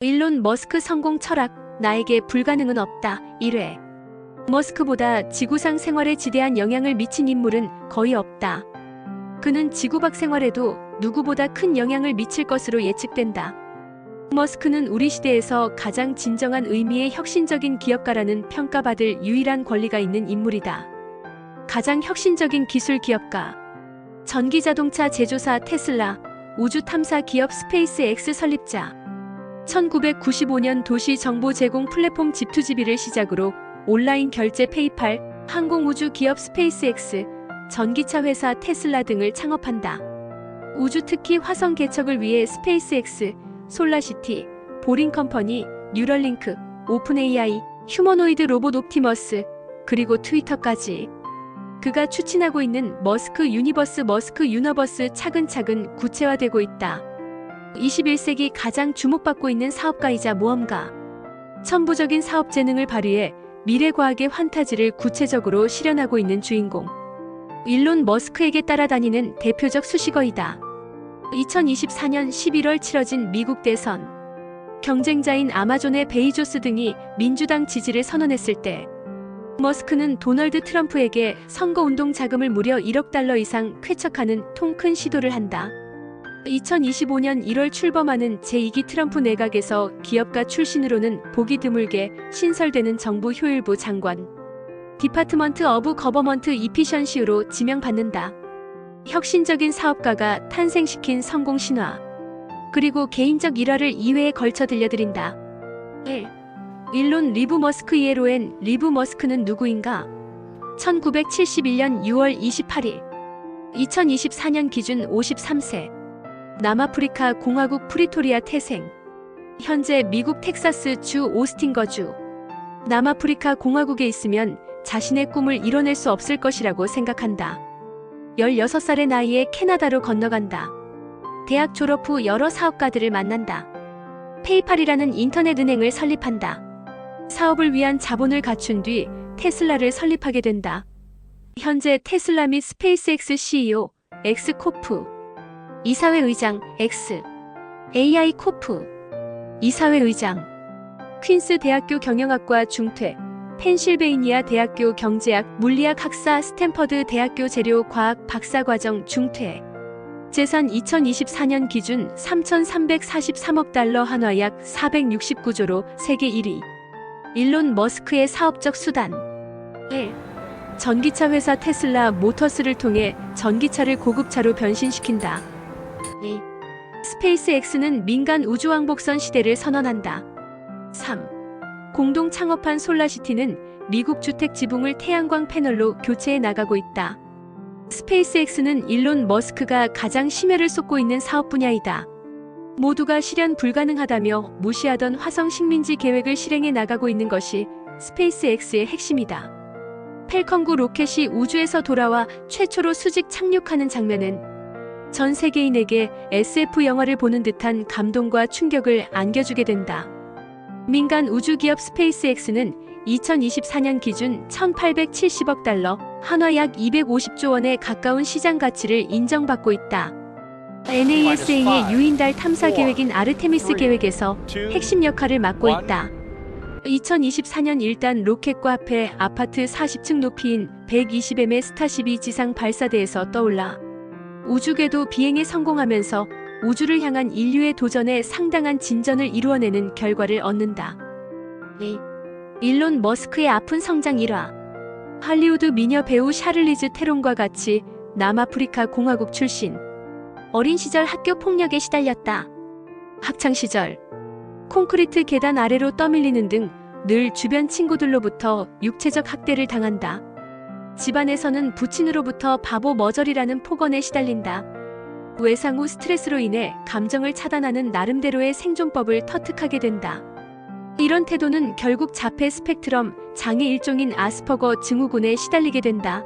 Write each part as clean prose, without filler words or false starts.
일론 머스크 성공 철학, 나에게 불가능은 없다. 1회. 머스크보다 지구상 생활에 지대한 영향을 미친 인물은 거의 없다. 그는 지구 밖 생활에도 누구보다 큰 영향을 미칠 것으로 예측된다. 머스크는 우리 시대에서 가장 진정한 의미의 혁신적인 기업가라는 평가받을 유일한 권리가 있는 인물이다. 가장 혁신적인 기술 기업가. 전기자동차 제조사 테슬라, 우주 탐사 기업 스페이스X 설립자. 1995년 도시 정보 제공 플랫폼 집투지비를 시작으로 온라인 결제 페이팔, 항공우주 기업 스페이스X, 전기차 회사 테슬라 등을 창업한다. 우주 특히 화성 개척을 위해 스페이스X, 솔라시티, 보링컴퍼니, 뉴럴링크, 오픈AI, 휴머노이드 로봇 옵티머스, 그리고 트위터까지. 그가 추진하고 있는 머스크 유니버스 차근차근 구체화되고 있다. 21세기 가장 주목받고 있는 사업가이자 모험가. 천부적인 사업 재능을 발휘해 미래과학의 환타지를 구체적으로 실현하고 있는 주인공. 일론 머스크에게 따라다니는 대표적 수식어이다. 2024년 11월 치러진 미국 대선. 경쟁자인 아마존의 베이조스 등이 민주당 지지를 선언했을 때 머스크는 도널드 트럼프에게 선거운동 자금을 무려 1억 달러 이상 쾌척하는 통 큰 시도를 한다. 2025년 1월 출범하는 제2기 트럼프 내각에서 기업가 출신으로는 보기 드물게 신설되는 정부 효율부 장관, 디파트먼트 어브 거버먼트 이피션시로 지명받는다. 혁신적인 사업가가 탄생시킨 성공 신화. 그리고 개인적 일화를 2회에 걸쳐 들려드린다. 1. 일론 리브 머스크 이에로엔 리브 머스크는 누구인가? 1971년 6월 28일 2024년 기준 53세 남아프리카 공화국 프리토리아 태생. 현재 미국 텍사스 주 오스틴 거주. 남아프리카 공화국에 있으면 자신의 꿈을 이뤄낼 수 없을 것이라고 생각한다. 16살의 나이에 캐나다로 건너간다. 대학 졸업 후 여러 사업가들을 만난다. 페이팔이라는 인터넷 은행을 설립한다. 사업을 위한 자본을 갖춘 뒤 테슬라를 설립하게 된다. 현재 테슬라 및 스페이스X CEO, 엑스코프. 이사회 의장, X, AI 코프. 이사회 의장. 퀸스 대학교 경영학과 중퇴, 펜실베이니아 대학교 경제학, 물리학 학사, 스탠퍼드 대학교 재료과학 박사과정 중퇴. 재산 2024년 기준 3,343억 달러 한화 약 469조로 세계 1위. 일론 머스크의 사업적 수단. 1. 전기차 회사 테슬라 모터스를 통해 전기차를 고급차로 변신시킨다. 2. 스페이스X는 민간 우주왕복선 시대를 선언한다. 3. 공동 창업한 솔라시티는 미국 주택 지붕을 태양광 패널로 교체해 나가고 있다. 스페이스X는 일론 머스크가 가장 심혈을 쏟고 있는 사업 분야이다. 모두가 실현 불가능하다며 무시하던 화성 식민지 계획을 실행해 나가고 있는 것이 스페이스X의 핵심이다. 펠컨9 로켓이 우주에서 돌아와 최초로 수직 착륙하는 장면은 전 세계인에게 SF 영화를 보는 듯한 감동과 충격을 안겨주게 된다. 민간 우주기업 스페이스X는 2024년 기준 1,870억 달러, 한화 약 250조 원에 가까운 시장 가치를 인정받고 있다. NASA의 유인달 탐사 계획인 아르테미스 계획에서 핵심 역할을 맡고 있다. 2024년 일단 로켓과 합해 아파트 40층 높이인 120m의 스타쉽이 지상 발사대에서 떠올라 우주궤도 비행에 성공하면서 우주를 향한 인류의 도전에 상당한 진전을 이루어내는 결과를 얻는다. 2. 일론 머스크의 아픈 성장 일화. 할리우드 미녀 배우 샤를리즈 테론과 같이 남아프리카 공화국 출신. 어린 시절 학교 폭력에 시달렸다. 학창시절 콘크리트 계단 아래로 떠밀리는 등 늘 주변 친구들로부터 육체적 학대를 당한다. 집안에서는 부친으로부터 바보 머저리라는 폭언에 시달린다. 외상 후 스트레스로 인해 감정을 차단하는 나름대로의 생존법을 터득하게 된다. 이런 태도는 결국 자폐 스펙트럼 장애 일종인 아스퍼거 증후군에 시달리게 된다.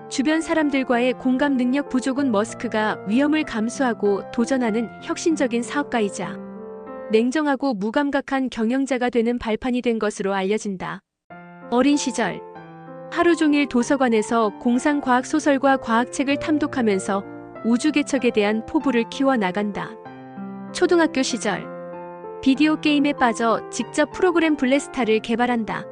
주변 사람들과의 공감 능력 부족은 머스크가 위험을 감수하고 도전하는 혁신적인 사업가이자 냉정하고 무감각한 경영자가 되는 발판이 된 것으로 알려진다. 어린 시절 하루 종일 도서관에서 공상과학 소설과 과학책을 탐독하면서 우주 개척에 대한 포부를 키워 나간다. 초등학교 시절 비디오 게임에 빠져 직접 프로그램 블래스타를 개발한다.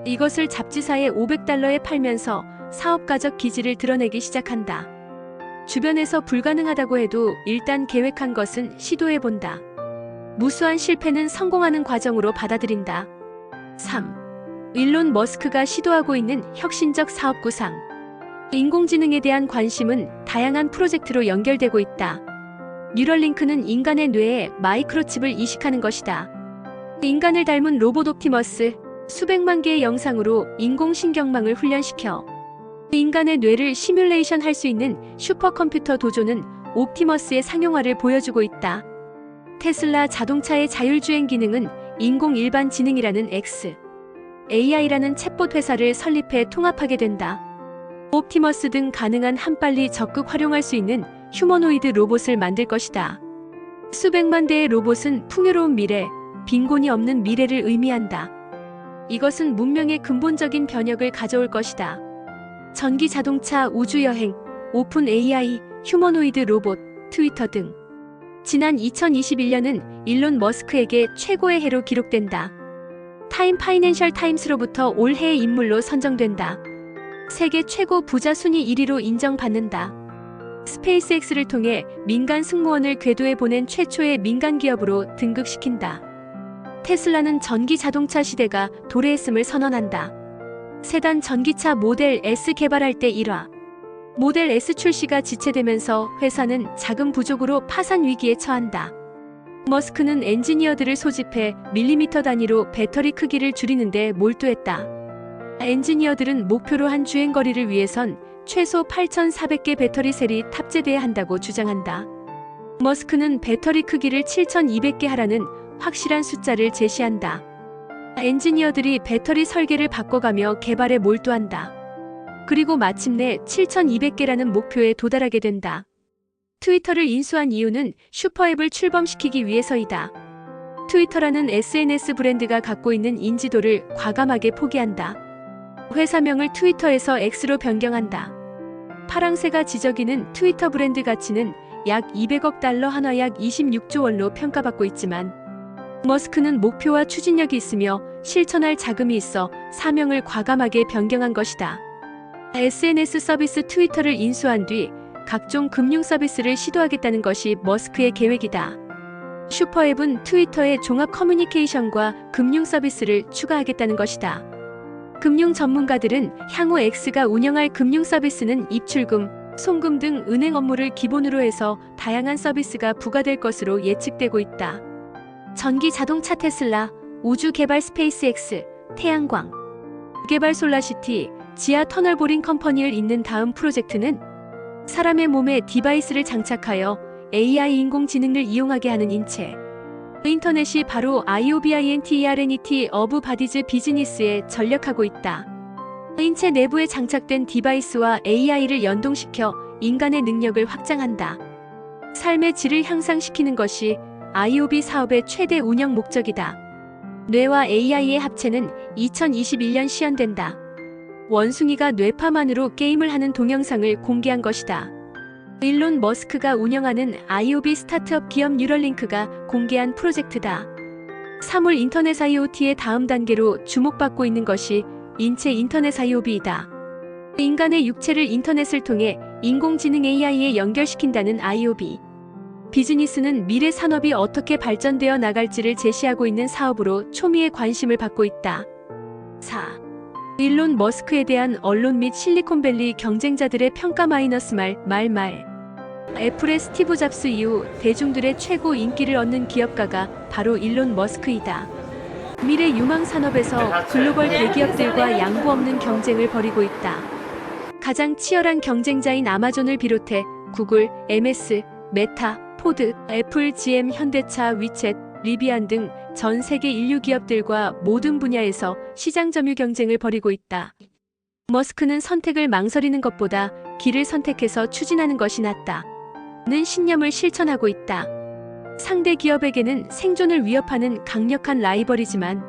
이것을 잡지사에 $500에 팔면서 사업가적 기질을 드러내기 시작한다. 주변에서 불가능하다고 해도 일단 계획한 것은 시도해본다. 무수한 실패는 성공하는 과정으로 받아들인다. 3. 일론 머스크가 시도하고 있는 혁신적 사업 구상. 인공지능에 대한 관심은 다양한 프로젝트로 연결되고 있다. 뉴럴링크는 인간의 뇌에 마이크로칩을 이식하는 것이다. 인간을 닮은 로봇 옵티머스, 수백만 개의 영상으로 인공신경망을 훈련시켜 인간의 뇌를 시뮬레이션 할 수 있는 슈퍼컴퓨터 도조는 옵티머스의 상용화를 보여주고 있다. 테슬라 자동차의 자율주행 기능은 인공일반지능이라는 AI라는 챗봇 회사를 설립해 통합하게 된다. 옵티머스 등 가능한 한빨리 적극 활용할 수 있는 휴머노이드 로봇을 만들 것이다. 수백만 대의 로봇은 풍요로운 미래, 빈곤이 없는 미래를 의미한다. 이것은 문명의 근본적인 변혁을 가져올 것이다. 전기 자동차, 우주여행, 오픈 AI, 휴머노이드 로봇, 트위터 등. 지난 2021년은 일론 머스크에게 최고의 해로 기록된다. 타임 파이낸셜 타임스로부터 올해의 인물로 선정된다. 세계 최고 부자 순위 1위로 인정받는다. 스페이스X를 통해 민간 승무원을 궤도에 보낸 최초의 민간 기업으로 등극시킨다. 테슬라는 전기 자동차 시대가 도래했음을 선언한다. 세단 전기차 모델 S 개발할 때 일화. 모델 S 출시가 지체되면서 회사는 자금 부족으로 파산 위기에 처한다. 머스크는 엔지니어들을 소집해 밀리미터 단위로 배터리 크기를 줄이는 데 몰두했다. 엔지니어들은 목표로 한 주행거리를 위해선 최소 8,400개 배터리 셀이 탑재돼야 한다고 주장한다. 머스크는 배터리 크기를 7,200개 하라는 확실한 숫자를 제시한다. 엔지니어들이 배터리 설계를 바꿔가며 개발에 몰두한다. 그리고 마침내 7,200개라는 목표에 도달하게 된다. 트위터를 인수한 이유는 슈퍼앱을 출범시키기 위해서이다. 트위터라는 SNS 브랜드가 갖고 있는 인지도를 과감하게 포기한다. 회사명을 트위터에서 X로 변경한다. 파랑새가 지저귀는 트위터 브랜드 가치는 약 200억 달러, 한화 약 26조 원로 평가받고 있지만 머스크는 목표와 추진력이 있으며 실천할 자금이 있어 사명을 과감하게 변경한 것이다. SNS 서비스 트위터를 인수한 뒤 각종 금융 서비스를 시도하겠다는 것이 머스크의 계획이다. 슈퍼앱은 트위터의 종합 커뮤니케이션과 금융 서비스를 추가하겠다는 것이다. 금융 전문가들은 향후 X가 운영할 금융 서비스는 입출금, 송금 등 은행 업무를 기본으로 해서 다양한 서비스가 부과될 것으로 예측되고 있다. 전기 자동차 테슬라, 우주 개발 스페이스X, 태양광 개발 솔라시티, 지하 터널 보링 컴퍼니를 잇는 다음 프로젝트는 사람의 몸에 디바이스를 장착하여 AI 인공지능을 이용하게 하는 인체 인터넷이 바로 IOBINTERNET of Bodies 비즈니스에 전력하고 있다. 인체 내부에 장착된 디바이스와 AI를 연동시켜 인간의 능력을 확장한다. 삶의 질을 향상시키는 것이 IOB 사업의 최대 운영 목적이다. 뇌와 AI의 합체는 2021년 시연된다. 원숭이가 뇌파만으로 게임을 하는 동영상을 공개한 것이다. 일론 머스크가 운영하는 IOB 스타트업 기업 뉴럴링크가 공개한 프로젝트다. 사물 인터넷 IoT의 다음 단계로 주목받고 있는 것이 인체 인터넷 IOB이다. 인간의 육체를 인터넷을 통해 인공지능 AI에 연결시킨다는 IOB. 비즈니스는 미래 산업이 어떻게 발전되어 나갈지를 제시하고 있는 사업으로 초미의 관심을 받고 있다. 4. 일론 머스크에 대한 언론 및 실리콘밸리 경쟁자들의 평가 -. 애플의 스티브 잡스 이후 대중들의 최고 인기를 얻는 기업가가 바로 일론 머스크이다. 미래 유망 산업에서 글로벌 대기업들과 양보 없는 경쟁을 벌이고 있다. 가장 치열한 경쟁자인 아마존을 비롯해 구글, MS, 메타, 포드, 애플, GM, 현대차, 위챗, 리비안 등 전 세계 인류 기업들과 모든 분야에서 시장 점유 경쟁을 벌이고 있다. 머스크는 선택을 망설이는 것보다 길을 선택해서 추진하는 것이 낫다. 는 신념을 실천하고 있다. 상대 기업에게는 생존을 위협하는 강력한 라이벌이지만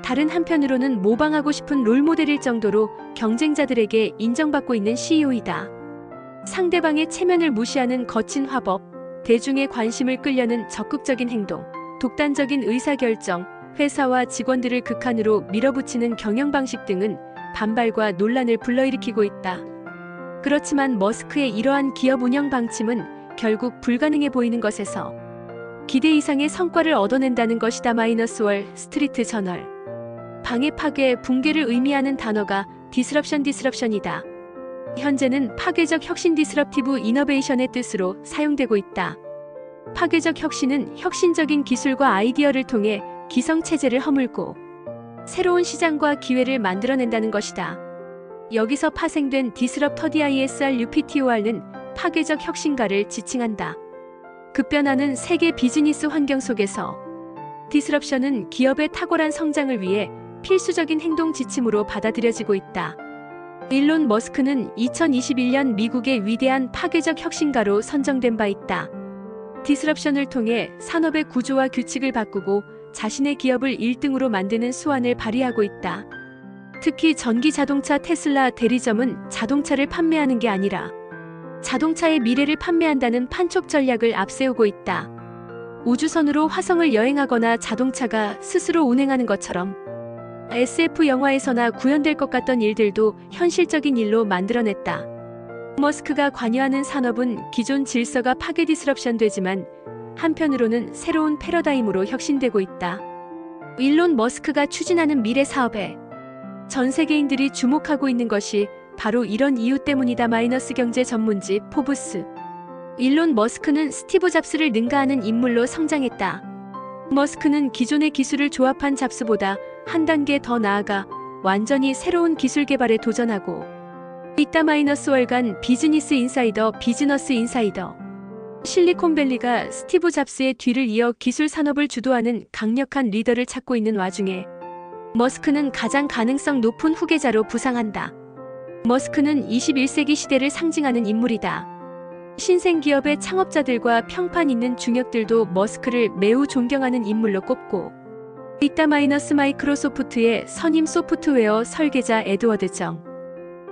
다른 한편으로는 모방하고 싶은 롤모델일 정도로 경쟁자들에게 인정받고 있는 CEO이다. 상대방의 체면을 무시하는 거친 화법, 대중의 관심을 끌려는 적극적인 행동, 독단적인 의사결정, 회사와 직원들을 극한으로 밀어붙이는 경영 방식 등은 반발과 논란을 불러일으키고 있다. 그렇지만 머스크의 이러한 기업 운영 방침은 결국 불가능해 보이는 것에서 기대 이상의 성과를 얻어낸다는 것이다. 월 스트리트 저널. 방해, 파괴, 붕괴를 의미하는 단어가 디스럽션이다. 현재는 파괴적 혁신 디스럽티브 이너베이션의 뜻으로 사용되고 있다. 파괴적 혁신은 혁신적인 기술과 아이디어를 통해 기성체제를 허물고 새로운 시장과 기회를 만들어낸다는 것이다. 여기서 파생된 디스럽터 DISRUPTOR는 파괴적 혁신가를 지칭한다. 급변하는 세계 비즈니스 환경 속에서 디스럽션은 기업의 탁월한 성장을 위해 필수적인 행동 지침으로 받아들여지고 있다. 일론 머스크는 2021년 미국의 위대한 파괴적 혁신가로 선정된 바 있다. 디스럽션을 통해 산업의 구조와 규칙을 바꾸고 자신의 기업을 1등으로 만드는 수완을 발휘하고 있다. 특히 전기 자동차 테슬라 대리점은 자동차를 판매하는 게 아니라 자동차의 미래를 판매한다는 판촉 전략을 앞세우고 있다. 우주선으로 화성을 여행하거나 자동차가 스스로 운행하는 것처럼 SF 영화에서나 구현될 것 같던 일들도 현실적인 일로 만들어냈다. 머스크가 관여하는 산업은 기존 질서가 파괴 디스럽션 되지만 한편으로는 새로운 패러다임으로 혁신되고 있다. 일론 머스크가 추진하는 미래 사업에 전 세계인들이 주목하고 있는 것이 바로 이런 이유 때문이다. 경제 전문지 포브스. 일론 머스크는 스티브 잡스를 능가하는 인물로 성장했다. 머스크는 기존의 기술을 조합한 잡스보다 한 단계 더 나아가 완전히 새로운 기술 개발에 도전하고 있다. 월간 비즈니스 인사이더. 실리콘밸리가 스티브 잡스의 뒤를 이어 기술 산업을 주도하는 강력한 리더를 찾고 있는 와중에 머스크는 가장 가능성 높은 후계자로 부상한다. 머스크는 21세기 시대를 상징하는 인물이다. 신생 기업의 창업자들과 평판 있는 중역들도 머스크를 매우 존경하는 인물로 꼽고 있다. 마이크로소프트의 선임 소프트웨어 설계자 에드워드 정.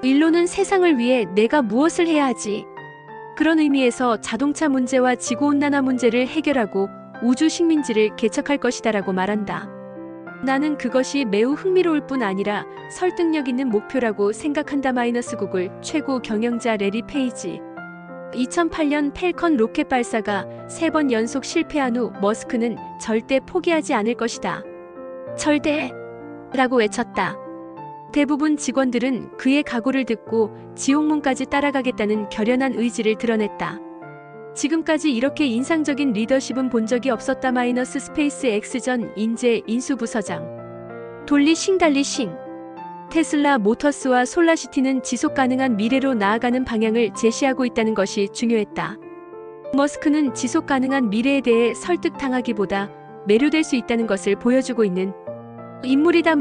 일론은 세상을 위해 내가 무엇을 해야 하지? 그런 의미에서 자동차 문제와 지구온난화 문제를 해결하고 우주 식민지를 개척할 것이다라고 말한다. 나는 그것이 매우 흥미로울 뿐 아니라 설득력 있는 목표라고 생각한다. 구글 최고 경영자 레리 페이지. 2008년 펠컨 로켓 발사가 3번 연속 실패한 후 머스크는 절대 포기하지 않을 것이다. 절대! 라고 외쳤다. 대부분 직원들은 그의 각오를 듣고 지옥문까지 따라가겠다는 결연한 의지를 드러냈다. 지금까지 이렇게 인상적인 리더십은 본 적이 없었다. 스페이스 X 전 인재 인수부서장 돌리 싱. 테슬라 모터스와 솔라시티는 지속 가능한 미래로 나아가는 방향을 제시하고 있다는 것이 중요했다. 머스크는 지속 가능한 미래에 대해 설득당하기보다 매료될 수 있다는 것을 보여주고 있는 인물이다.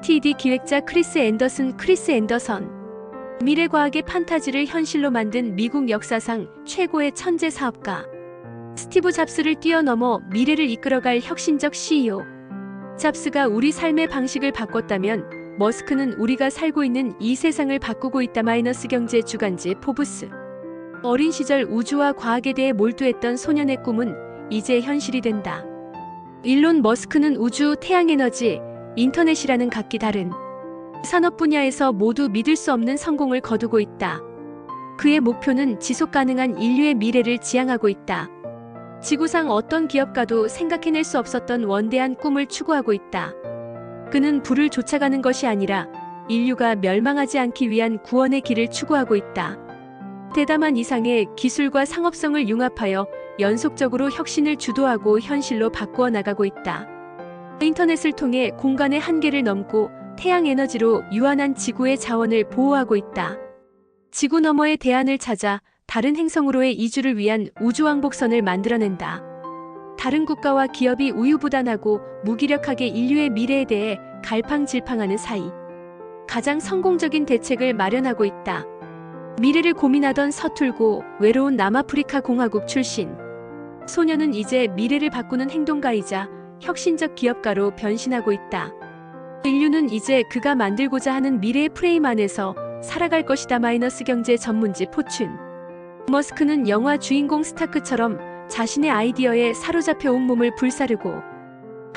TD 기획자 크리스 앤더선. 미래과학의 판타지를 현실로 만든 미국 역사상 최고의 천재 사업가. 스티브 잡스를 뛰어넘어 미래를 이끌어갈 혁신적 CEO. 잡스가 우리 삶의 방식을 바꿨다면 머스크는 우리가 살고 있는 이 세상을 바꾸고 있다. 경제 주간지 포브스. 어린 시절 우주와 과학에 대해 몰두했던 소년의 꿈은 이제 현실이 된다. 일론 머스크는 우주, 태양에너지, 인터넷이라는 각기 다른 산업 분야에서 모두 믿을 수 없는 성공을 거두고 있다. 그의 목표는 지속 가능한 인류의 미래를 지향하고 있다. 지구상 어떤 기업가도 생각해낼 수 없었던 원대한 꿈을 추구하고 있다. 그는 부를 쫓아가는 것이 아니라 인류가 멸망하지 않기 위한 구원의 길을 추구하고 있다. 대담한 이상의 기술과 상업성을 융합하여 연속적으로 혁신을 주도하고 현실로 바꾸어 나가고 있다. 인터넷을 통해 공간의 한계를 넘고 태양 에너지로 유한한 지구의 자원을 보호하고 있다. 지구 너머의 대안을 찾아 다른 행성으로의 이주를 위한 우주왕복선을 만들어낸다. 다른 국가와 기업이 우유부단하고 무기력하게 인류의 미래에 대해 갈팡질팡하는 사이 가장 성공적인 대책을 마련하고 있다. 미래를 고민하던 서툴고 외로운 남아프리카 공화국 출신 소녀는 이제 미래를 바꾸는 행동가이자 혁신적 기업가로 변신하고 있다. 인류는 이제 그가 만들고자 하는 미래의 프레임 안에서 살아갈 것이다. 경제 전문지 포춘. 머스크는 영화 주인공 스타크처럼 자신의 아이디어에 사로잡혀 온몸을 불사르고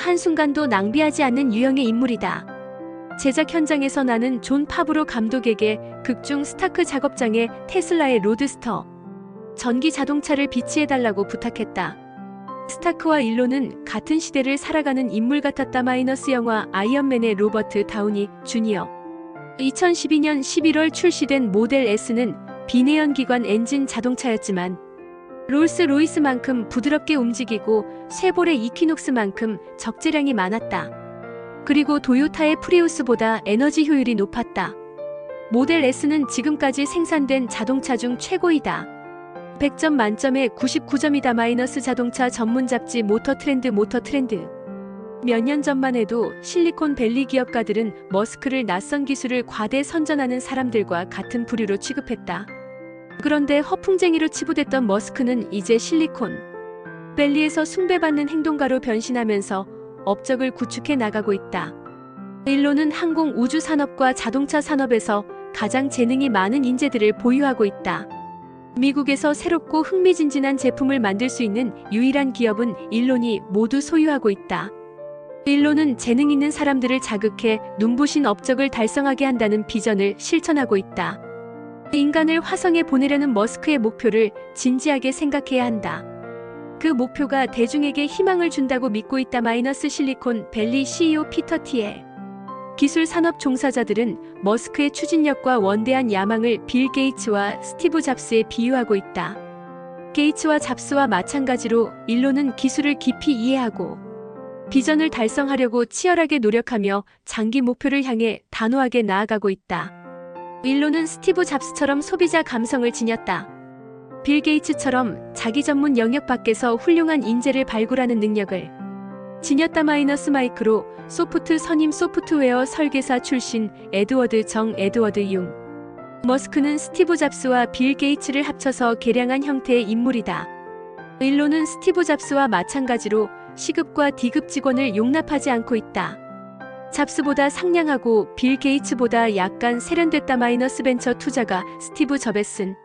한순간도 낭비하지 않는 유형의 인물이다. 제작 현장에서 나는 존 파브로 감독에게 극중 스타크 작업장에 테슬라의 로드스터 전기 자동차를 비치해달라고 부탁했다. 스타크와 일론은 같은 시대를 살아가는 인물 같았다. 영화 아이언맨의 로버트 다우니 주니어 2012년 11월 출시된 모델 S는 비내연 기관 엔진 자동차였지만 롤스로이스만큼 부드럽게 움직이고 쉐보레 이퀴녹스만큼 적재량이 많았다. 그리고 도요타의 프리우스보다 에너지 효율이 높았다. 모델 S는 지금까지 생산된 자동차 중 최고이다. 100점 만점에 99점이다. 자동차 전문 잡지 모터트렌드 몇 년 전만 해도 실리콘밸리 기업가들은 머스크를 낯선 기술을 과대 선전하는 사람들과 같은 부류로 취급했다. 그런데 허풍쟁이로 치부됐던 머스크는 이제 실리콘밸리에서 숭배받는 행동가로 변신하면서 업적을 구축해 나가고 있다. 일론은 항공 우주 산업과 자동차 산업에서 가장 재능이 많은 인재들을 보유하고 있다. 미국에서 새롭고 흥미진진한 제품을 만들 수 있는 유일한 기업은 일론이 모두 소유하고 있다. 일론은 재능 있는 사람들을 자극해 눈부신 업적을 달성하게 한다는 비전을 실천하고 있다. 인간을 화성에 보내려는 머스크의 목표를 진지하게 생각해야 한다. 그 목표가 대중에게 희망을 준다고 믿고 있다. 실리콘밸리 CEO 피터 티엘 기술 산업 종사자들은 머스크의 추진력과 원대한 야망을 빌 게이츠와 스티브 잡스에 비유하고 있다. 게이츠와 잡스와 마찬가지로 일론은 기술을 깊이 이해하고 비전을 달성하려고 치열하게 노력하며 장기 목표를 향해 단호하게 나아가고 있다. 일론은 스티브 잡스처럼 소비자 감성을 지녔다. 빌 게이츠처럼 자기 전문 영역 밖에서 훌륭한 인재를 발굴하는 능력을 지녔다. 마이크로 소프트 선임 소프트웨어 설계사 출신 에드워드 융 머스크는 스티브 잡스와 빌 게이츠를 합쳐서 개량한 형태의 인물이다. 일론은 스티브 잡스와 마찬가지로 시급과 D급 직원을 용납하지 않고 있다. 잡스보다 상냥하고 빌 게이츠보다 약간 세련됐다. 벤처 투자가 스티브 저베슨